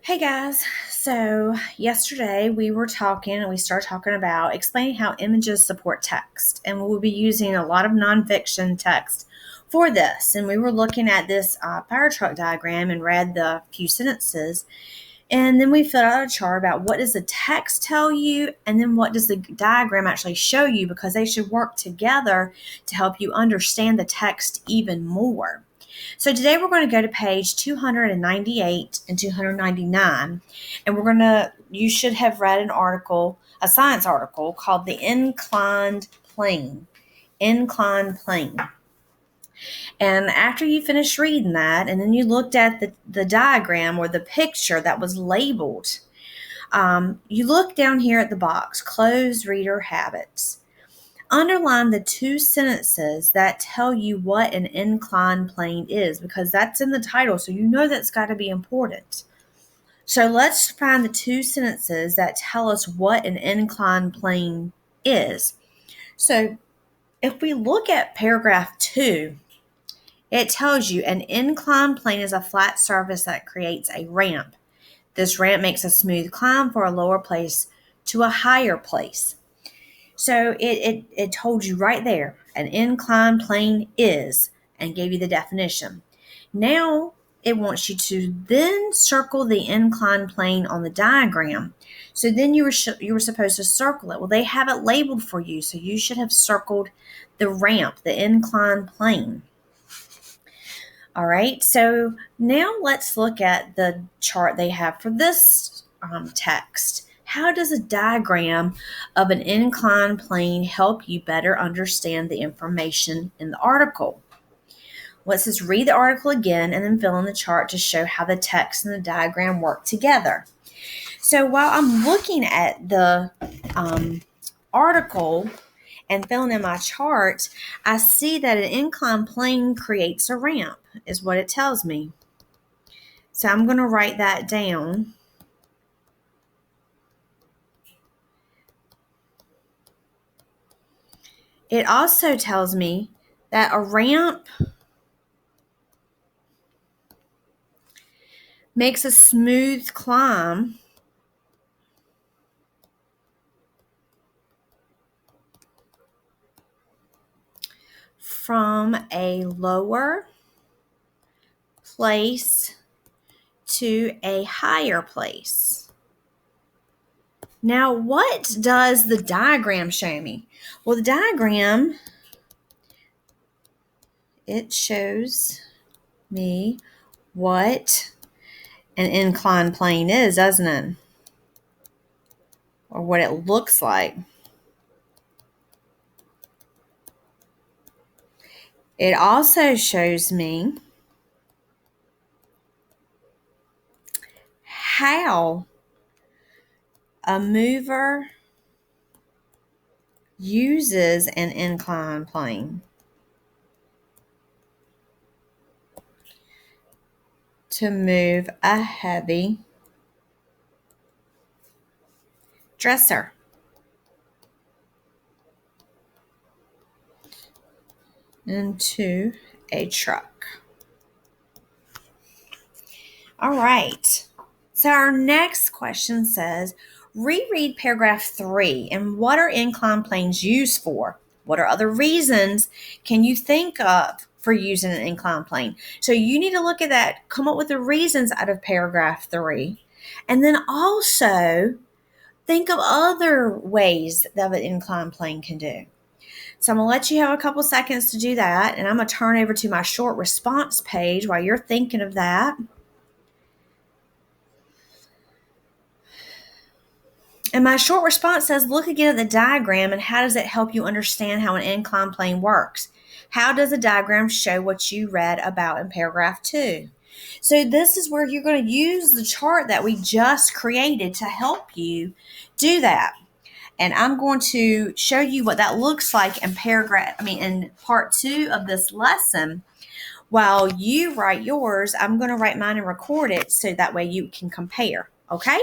Hey guys, so yesterday we were talking and we started talking about explaining how images support text, and we'll be using a lot of nonfiction text for this. And we were looking at this fire truck diagram and read the few sentences, and then we filled out a chart about what does the text tell you, and then what does the diagram actually show you, because they should work together to help you understand the text even more. So today we're going to go to page 298 and 299, and you should have read an article, a science article called The Inclined Plane. Inclined plane. And after you finished reading that, and then you looked at the diagram or the picture that was labeled, you look down here at the box, closed reader habits. Underline the two sentences that tell you what an inclined plane is, because that's in the title, so you know that's got to be important. So let's find the two sentences that tell us what an inclined plane is. So if we look at paragraph 2, it tells you an inclined plane is a flat surface that creates a ramp. This ramp makes a smooth climb for a lower place to a higher place. So it told you right there, an inclined plane is, and gave you the definition. Now it wants you to then circle the inclined plane on the diagram. So then you were supposed to circle it. Well, they have it labeled for you, so you should have circled the ramp, the inclined plane. All right, so now let's look at the chart they have for this text. How does a diagram of an inclined plane help you better understand the information in the article? Let's just read the article again and then fill in the chart to show how the text and the diagram work together. So while I'm looking at the article and filling in my chart, I see that an inclined plane creates a ramp, is what it tells me. So I'm going to write that down. It also tells me that a ramp makes a smooth climb from a lower place to a higher place. Now, what does the diagram show me? Well, the diagram, it shows me what an inclined plane is, doesn't it? Or what it looks like. It also shows me how a mover uses an inclined plane to move a heavy dresser. Into a truck. All right. So our next question says, reread paragraph 3 and what are inclined planes used for? What are other reasons can you think of for using an inclined plane? So you need to look at that, come up with the reasons out of paragraph 3, and then also think of other ways that an inclined plane can do. So I'm going to let you have a couple seconds to do that, and I'm going to turn over to my short response page while you're thinking of that. And my short response says, look again at the diagram and how does it help you understand how an inclined plane works? How does the diagram show what you read about in paragraph 2? So this is where you're going to use the chart that we just created to help you do that. And I'm going to show you what that looks like in part 2 of this lesson. While you write yours, I'm going to write mine and record it so that way you can compare. Okay?